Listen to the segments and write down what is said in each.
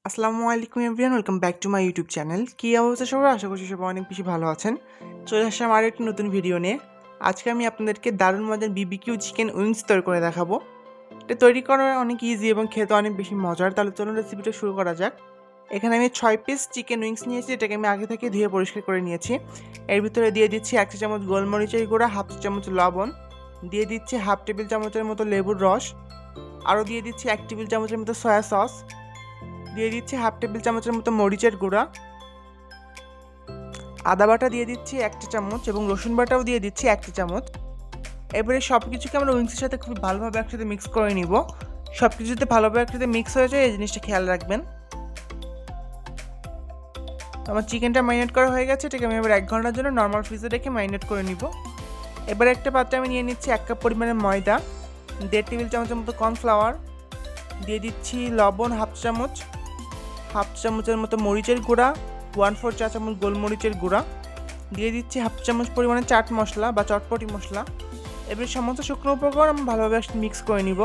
আসসালামু আলাইকুম everyone, welcome back to my YouTube channel. কী অবস্থা সবাই? আশা করছি সবাই অনেক বেশি ভালো আছেন। চলে আসলাম আরও একটি নতুন ভিডিও নিয়ে। আজকে আমি আপনাদেরকে দারুণ মজার বিবিকিউ চিকেন উইংস তৈরি করে দেখাবো। এটা তৈরি করা অনেক ইজি এবং খেতে অনেক বেশি মজার। তাহলে চলুন রেসিপিটা শুরু করা যাক। এখানে আমি 6 পিস চিকেন উইংস নিয়েছি, এটাকে আমি আগে থেকে ধুয়ে পরিষ্কার করে নিয়েছি। এর ভিতরে দিয়ে দিচ্ছি 1 চা চামচ গোলমরিচের গুঁড়া, 1/2 চা চামচ লবণ, দিয়ে দিচ্ছি 1/2 টেবিল চামচের মতো লেবুর রস, আরও দিয়ে দিচ্ছি 1 টেবিল চামচের মতো সয়া সস, দিয়ে দিচ্ছি 1/2 টেবিল চামচের মতো মরিচের গুঁড়া, আদা বাটা দিয়ে দিচ্ছি 1 চা চামচ এবং রসুন বাটাও দিয়ে দিচ্ছি 1 চা চামচ। এবারে সব কিছুকে আমরা উইংসের সাথে খুব ভালোভাবে একসাথে মিক্স করে নিব। সব কিছুতে ভালোভাবে একসাথে মিক্স হয়ে যায়, এই জিনিসটা খেয়াল রাখবেন। আমার চিকেনটা ম্যারিনেট করা হয়ে গেছে, এটাকে আমি এবার 1 ঘন্টার জন্য নর্মাল ফ্রিজে রেখে ম্যারিনেট করে নিব। এবার একটা পাত্রে আমি নিয়ে নিচ্ছি 1 কাপ পরিমাণে ময়দা, 1.5 টেবিল চামচের মতো কর্নফ্লাওয়ার, দিয়ে দিচ্ছি লবণ 1/2 চামচ, 1/2 চামচের মতো মরিচের গুঁড়া, 1/4 চা চামচ গোলমরিচের গুঁড়া, দিয়ে দিচ্ছি 1/2 চামচ পরিমাণে চাট মশলা বা চটপটি মশলা। এবার সমস্ত শুকনো উপকরণ আমি ভালোভাবে মিক্স করে নিব।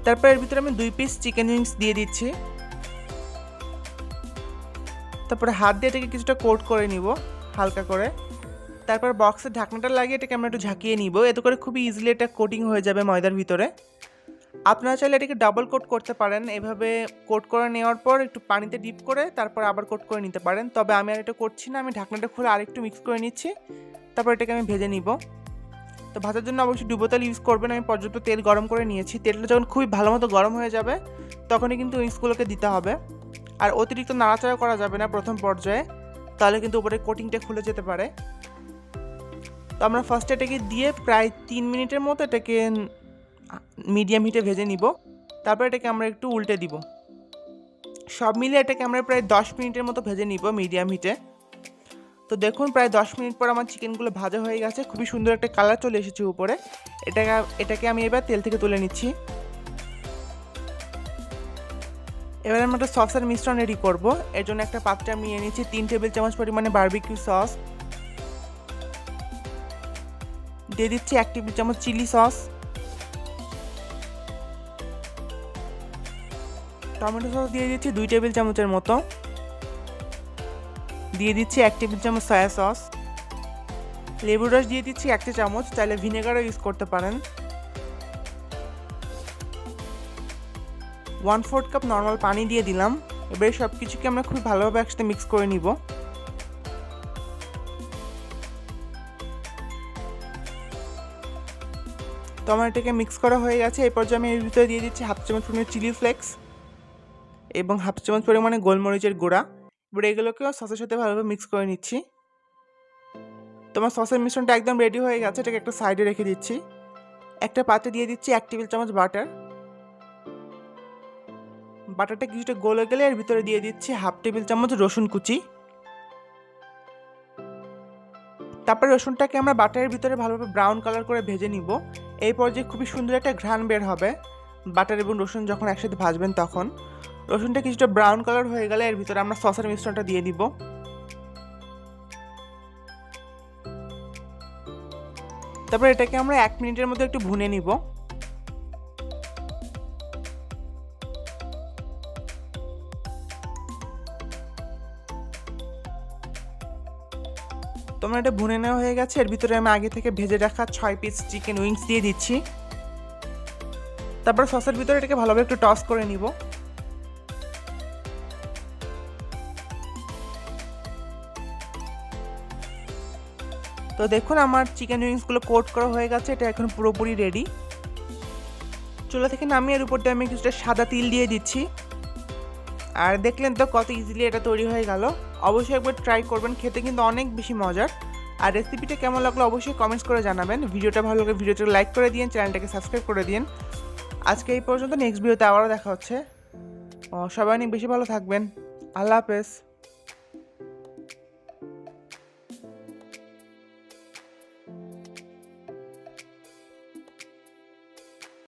তারপর এর ভিতরে আমি 2 পিস চিকেন উইংস দিয়ে দিচ্ছি। তারপরে হাত দিয়ে এটাকে কিছুটা কোট করে নিব হালকা করে। তারপর বক্সের ঢাকনাটা লাগিয়ে এটাকে আমরা একটু ঝাঁকিয়ে নিব, এতে করে খুবই ইজিলি এটা কোটিং হয়ে যাবে ময়দার ভিতরে। আপনারা চাইলে এটাকে ডাবল কোট করতে পারেন, এভাবে কোট করে নেওয়ার পর একটু পানিতে ডিপ করে তারপর আবার কোট করে নিতে পারেন। তবে আমি আর এটা করছি না, আমি ঢাকনাটা খুলে আরেকটু মিক্স করে নিচ্ছি, তারপর এটাকে আমি ভেজে নিব। তো ভাজার জন্য অবশ্যই ডুবো তেল ইউজ করবেন। আমি পর্যাপ্ত তেল গরম করে নিয়েছি। তেলটা যখন খুবই ভালো মতো গরম হয়ে যাবে তখনই কিন্তু উইংসগুলোকে দিতে হবে। আর অতিরিক্ত নাড়াচাড়া করা যাবে না প্রথম পর্যায়ে, তাহলে কিন্তু উপরে কোটিংটা খুলে যেতে পারে। তো আমরা ফার্স্টে এটাকে দিয়ে প্রায় 3 মিনিটের মতো এটাকে মিডিয়াম হিটে ভেজে নিব। তারপর এটাকে আমরা একটু উল্টে দিব। সব মিলে এটাকে আমরা প্রায় 10 মিনিটের মতো ভেজে নিব মিডিয়াম হিটে। তো দেখুন প্রায় 10 মিনিট পর আমার চিকেনগুলো ভাজা হয়ে গেছে, খুবই সুন্দর একটা কালার চলে এসেছে উপরে। এটাকে আমি এবার তেল থেকে তুলে নিচ্ছি। এবার আমরা একটা সসের মিশ্রণ রেডি করব। এর জন্য একটা পাত্রে আমি নিয়ে নিচ্ছি 3 টেবিল চামচ পরিমাণে বারবিকিউ সস, দিয়ে দিচ্ছি 1 টেবিল চামচ চিলি সস, টমেটো সস দিয়ে দিচ্ছি 2 টেবিল চামচের মতো, দিয়ে দিচ্ছি 1 টেবিল চামচ সয়া সস, লেবুর রস দিয়ে দিচ্ছি 1 চা চামচ, চাইলে ভিনেগারও ইউজ করতে পারেন, 1/4 কাপ নর্মাল পানি দিয়ে দিলাম। এবারে সব কিছুকে আমরা খুব ভালোভাবে একসাথে মিক্স করে নিব। তো আমার এটাকে মিক্স করা হয়ে গেছে। এই পর্যায়ে আমি এর ভিতরে দিয়ে দিচ্ছি 1/2 চামচ পরিমাণে চিলি ফ্লেক্স এবং 1/2 চামচ পরিমাণে গোলমরিচের গুঁড়া। এবার এগুলোকেও সসের সাথে ভালোভাবে মিক্স করে নিচ্ছি। তোমার সসের মিশ্রণটা একদম রেডি হয়ে গেছে, এটাকে একটা সাইডে রেখে দিচ্ছি। একটা পাত্রে দিয়ে দিচ্ছি 1 টেবিল চামচ বাটার। বাটারটা কিছুটা গলে গেলে এর ভিতরে দিয়ে দিচ্ছি 1/2 টেবিল চামচ রসুন কুচি। তারপরে রসুনটাকে আমরা বাটারের ভিতরে ভালোভাবে ব্রাউন কালার করে ভেজে নিব। এই পর্যায়ে খুবই সুন্দর একটা ঘ্রাণ বের হবে বাটার এবং রসুন যখন একসাথে ভাজবেন তখন। রসুনটা কিছুটা ব্রাউন কালার হয়ে গেলে এর ভিতরে আমরা সসের মিশ্রণটা দিয়ে দিব। তারপর এটাকে আমরা 1 মিনিটের মধ্যে একটু ভুনে নিব। তোমরা এটা ভুনে নেওয়া হয়ে গেছে। এর ভিতরে আমি আগে থেকে ভেজে রাখা 6 পিস চিকেন উইংস দিয়ে দিচ্ছি। তারপর সসের ভিতরে এটাকে ভালোভাবে একটু টস করে নিব। তো দেখুন আমার চিকেন উইংসগুলো কোট করা হয়ে গেছে, এটা এখন পুরোপুরি রেডি। চুলা থেকে নামিয়ে এর উপর দিয়ে আমি কিছুটা সাদা তিল দিয়ে দিচ্ছি। আর দেখলেন তো কত ইজিলি এটা তৈরি হয়ে গেল। অবশ্যই একবার ট্রাই করবেন, খেতে কিন্তু অনেক বেশি মজার। আর রেসিপিটা কেমন লাগলো অবশ্যই কমেন্টস করে জানাবেন। ভিডিওটা ভালো লাগলে ভিডিওটাকে লাইক করে দিন, চ্যানেলটাকে সাবস্ক্রাইব করে দিন। আজকে এই পর্যন্ত, নেক্সট ভিডিওতে আবারও দেখা হচ্ছে। সবাই অনেক বেশি ভালো থাকবেন। আল্লাহ হাফেজ।